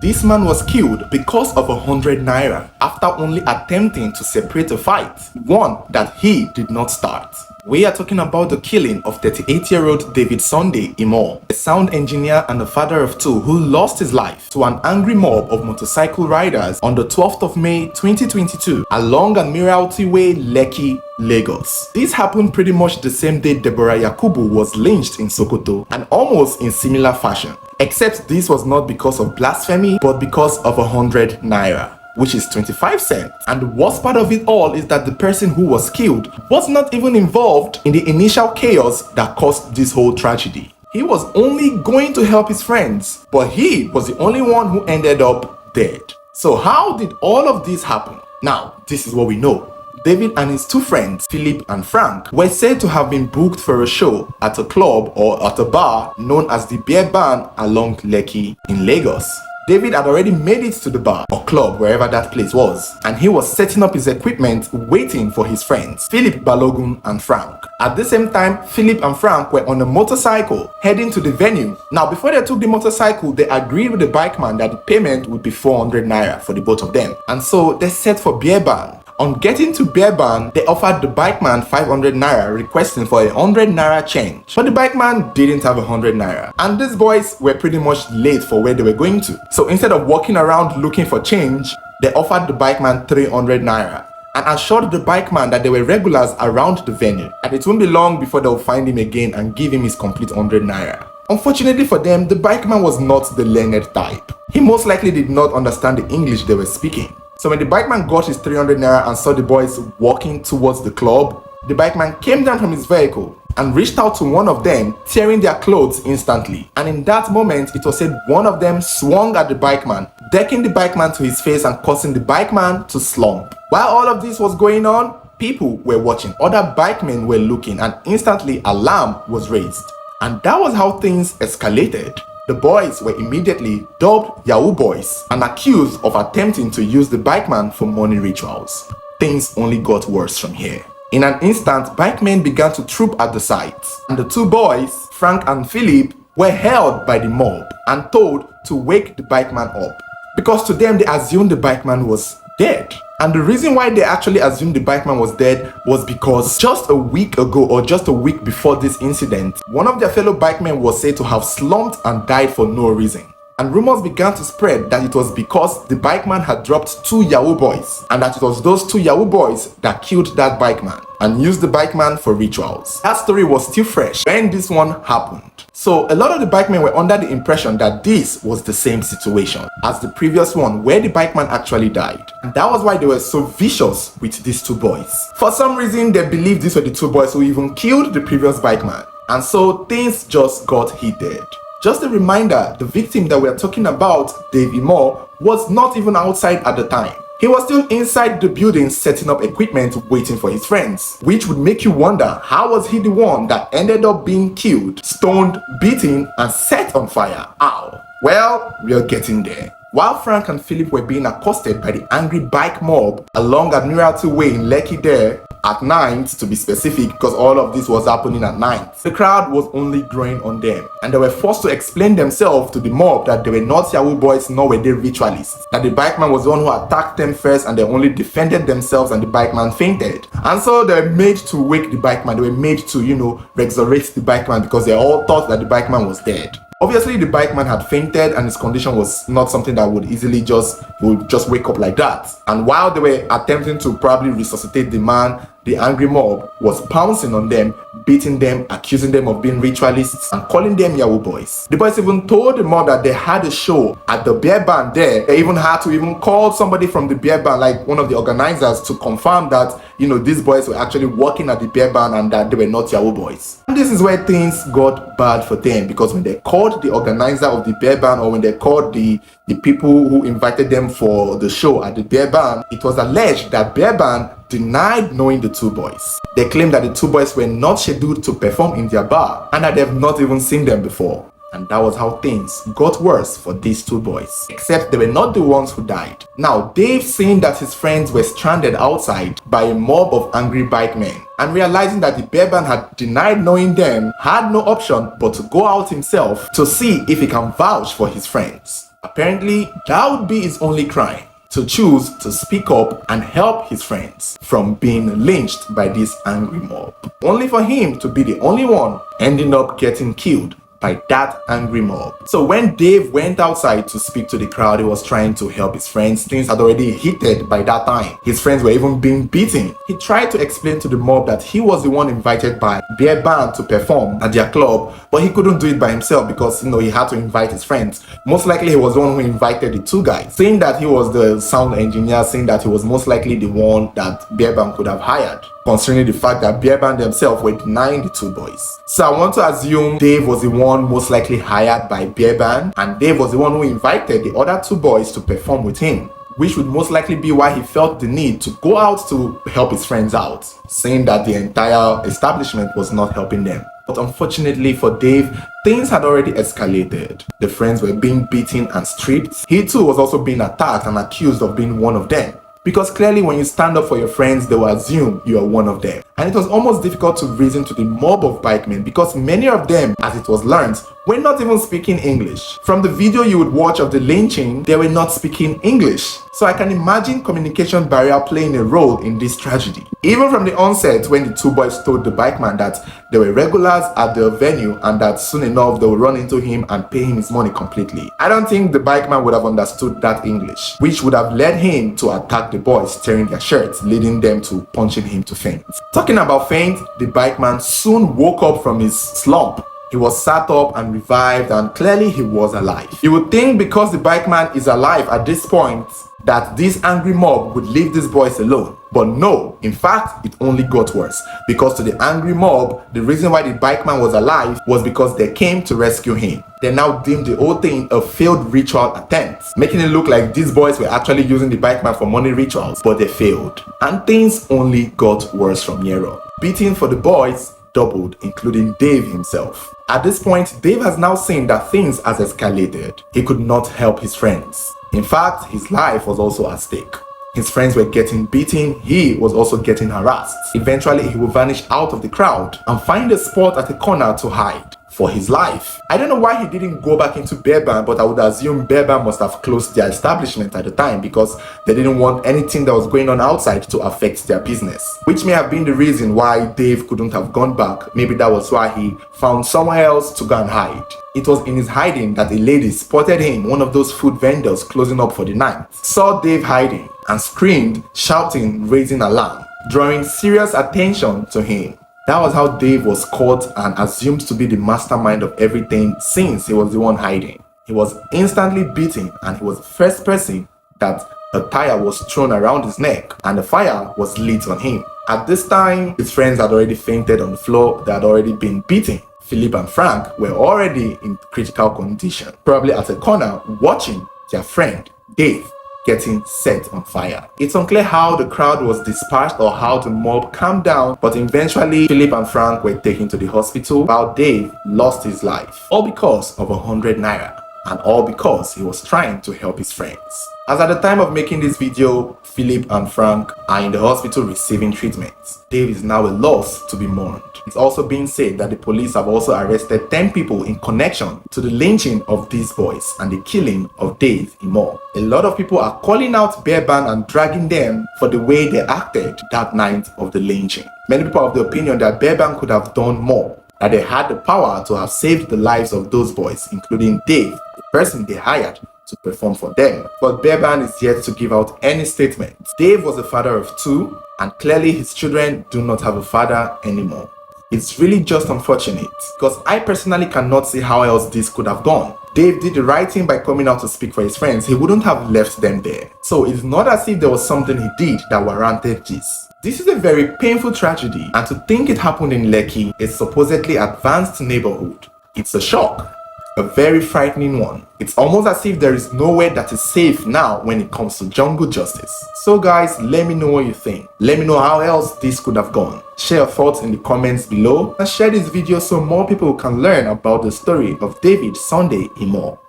This man was killed because of 100 naira after only attempting to separate a fight, one that he did not start. We are talking about the killing of 38-year-old David Sunday Imo, a sound engineer and a father of two who lost his life to an angry mob of motorcycle riders on the 12th of May 2022 along Admiralty Way, Lekki, Lagos. This happened pretty much the same day Deborah Yakubu was lynched in Sokoto, and almost in similar fashion. Except this was not because of blasphemy, but because of 100 naira, which is 25 cents. And the worst part of it all is that the person who was killed was not even involved in the initial chaos that caused this whole tragedy. He was only going to help his friends, but he was the only one who ended up dead. So how did all of this happen? Now, this is what we know. David and his two friends, Philip and Frank, were said to have been booked for a show at a club or at a bar known as the Beer Barn along Lekki in Lagos. David had already made it to the bar or club, wherever that place was, and he was setting up his equipment waiting for his friends, Philip Balogun and Frank. At the same time, Philip and Frank were on a motorcycle heading to the venue. Now, before they took the motorcycle, they agreed with the bikeman that the payment would be 400 naira for the both of them. And so they set for Beer Barn. On getting to Beer Barn, they offered the bikeman 500 naira, requesting for 100 naira change. But the bikeman didn't have 100 naira. And these boys were pretty much late for where they were going to. So instead of walking around looking for change, they offered the bikeman 300 naira and assured the bikeman that they were regulars around the venue, and it won't be long before they'll find him again and give him his complete 100 naira. Unfortunately for them, the bikeman was not the learned type. He most likely did not understand the English they were speaking. So when the bikeman got his 300 naira and saw the boys walking towards the club, the bikeman came down from his vehicle and reached out to one of them, tearing their clothes instantly. And in that moment, it was said one of them swung at the bikeman, decking the bikeman to his face and causing the bikeman to slump. While all of this was going on, people were watching, other bikemen were looking, and instantly alarm was raised. And that was how things escalated. The boys were immediately dubbed Yahoo Boys and accused of attempting to use the bikeman for money rituals. Things only got worse from here. In an instant, bikemen began to troop at the site, and the two boys, Frank and Philip, were held by the mob and told to wake the bikeman up, because to them they assumed the bikeman was dead. And the reason why they actually assumed the bikeman was dead was because just a week ago, or just a week before this incident, one of their fellow bikemen was said to have slumped and died for no reason. And rumors began to spread that it was because the bikeman had dropped two Yahoo boys, and that it was those two Yahoo boys that killed that bikeman and used the bikeman for rituals. That story was still fresh when this one happened. So a lot of the bikemen were under the impression that this was the same situation as the previous one where the bikeman actually died. And that was why they were so vicious with these two boys. For some reason, they believed these were the two boys who even killed the previous bikeman. And so things just got heated. Just a reminder, the victim that we are talking about, Dave Imo, was not even outside at the time. He was still inside the building setting up equipment waiting for his friends, which would make you wonder, how was he the one that ended up being killed, stoned, beaten, and set on fire? Ow. Well, we're getting there. While Frank and Philip were being accosted by the angry bike mob along Admiralty Way in Lekki there, at night to be specific, because all of this was happening at night, the crowd was only growing on them, and they were forced to explain themselves to the mob that they were not Yahoo boys nor were they ritualists, that the bikeman was the one who attacked them first and they only defended themselves and the bikeman fainted. And so they were made to wake the bikeman, they were made to, resurrect the bikeman, because they all thought that the bikeman was dead. Obviously, the bikeman had fainted and his condition was not something that would easily just wake up like that. And while they were attempting to probably resuscitate the man, the angry mob was pouncing on them, beating them, accusing them of being ritualists, and calling them Yahoo boys. The boys even told the mob that they had a show at the Beer Barn there. They even had to call somebody from the Beer Barn, like one of the organizers, to confirm that, these boys were actually working at the Beer Barn and that they were not Yahoo boys. And this is where things got bad for them, because when they called the organizer of the Beer Barn, or when they called the people who invited them for the show at the Beer Barn, it was alleged that Beer Barn denied knowing the two boys. They claimed that the two boys were not scheduled to perform in their bar and that they've not even seen them before. And that was how things got worse for these two boys. Except they were not the ones who died. Now, Dave, seeing that his friends were stranded outside by a mob of angry bikemen, and realizing that the Beer Barn had denied knowing them, had no option but to go out himself to see if he can vouch for his friends. Apparently, that would be his only crime, to choose to speak up and help his friends from being lynched by this angry mob, only for him to be the only one ending up getting killed by that angry mob. So when Dave went outside to speak to the crowd, he was trying to help his friends. Things had already heated by that time. His friends were even being beaten. He tried to explain to the mob that he was the one invited by their band to perform at their club, but he couldn't do it by himself because he had to invite his friends. Most likely he was the one who invited the two guys, saying that he was the sound engineer, saying that he was most likely the one that bear band could have hired, considering the fact that bear band themselves were denying the two boys. So I want to assume Dave was the one most likely hired by bear band, and Dave was the one who invited the other two boys to perform with him, which would most likely be why he felt the need to go out to help his friends out, saying that the entire establishment was not helping them. But unfortunately for Dave, things had already escalated. The friends were being beaten and stripped. He too was also being attacked and accused of being one of them, because clearly when you stand up for your friends, they will assume you are one of them. And it was almost difficult to reason to the mob of bikemen because many of them, as it was learned, were not even speaking English. From the video you would watch of the lynching, they were not speaking English. So I can imagine communication barrier playing a role in this tragedy. Even from the onset, when the two boys told the bikeman that they were regulars at the venue and that soon enough they would run into him and pay him his money completely, I don't think the bikeman would have understood that English, which would have led him to attack the boys, tearing their shirts, leading them to punching him to faint. Talking about faint, the bikeman soon woke up from his slump. He was sat up and revived, and clearly he was alive. You would think because the bikeman is alive at this point that this angry mob would leave these boys alone. But no, in fact, it only got worse, because to the angry mob, the reason why the bikeman was alive was because they came to rescue him. They now deemed the whole thing a failed ritual attempt, making it look like these boys were actually using the bikeman for money rituals, but they failed. And things only got worse from here on. Beating for the boys doubled, including Dave himself. At this point, Dave has now seen that things has escalated. He could not help his friends. In fact, his life was also at stake. His friends were getting beaten, he was also getting harassed. Eventually, he will vanish out of the crowd and find a spot at a corner to hide for his life. I don't know why he didn't go back into bear band, but I would assume bear band must have closed their establishment at the time because they didn't want anything that was going on outside to affect their business, which may have been the reason why Dave couldn't have gone back. Maybe that was why he found somewhere else to go and hide. It was in his hiding that a lady spotted him, one of those food vendors closing up for the night, saw Dave hiding and screamed, shouting, raising alarm, drawing serious attention to him. That was how Dave was caught and assumed to be the mastermind of everything, since he was the one hiding. He was instantly beaten, and he was the first person that a tire was thrown around his neck and the fire was lit on him. At this time, his friends had already fainted on the floor. They had already been beaten. Philip and Frank were already in critical condition, probably at a corner watching their friend Dave getting set on fire. It's unclear how the crowd was dispersed or how the mob calmed down, but eventually Philip and Frank were taken to the hospital while Dave lost his life, all because of 100 naira, and all because he was trying to help his friends. As at the time of making this video, Philip and Frank are in the hospital receiving treatment. Dave is now a loss to be mourned. It's also being said that the police have also arrested 10 people in connection to the lynching of these boys and the killing of Dave Imo. A lot of people are calling out bear band and dragging them for the way they acted that night of the lynching. Many people have the opinion that bear band could have done more, that they had the power to have saved the lives of those boys, including Dave, the person they hired to perform for them. But bear band is yet to give out any statement. Dave was a father of 2, and clearly his children do not have a father anymore. It's really just unfortunate, because I personally cannot see how else this could have gone. Dave did the right thing by coming out to speak for his friends. He wouldn't have left them there. So it's not as if there was something he did that warranted this. This is a very painful tragedy, and to think it happened in Lekki, a supposedly advanced neighborhood, it's a shock. A very frightening one. It's almost as if there is nowhere that is safe now when it comes to jungle justice. So guys, let me know what you think. Let me know how else this could have gone. Share your thoughts in the comments below and share this video so more people can learn about the story of David Sunday Imo.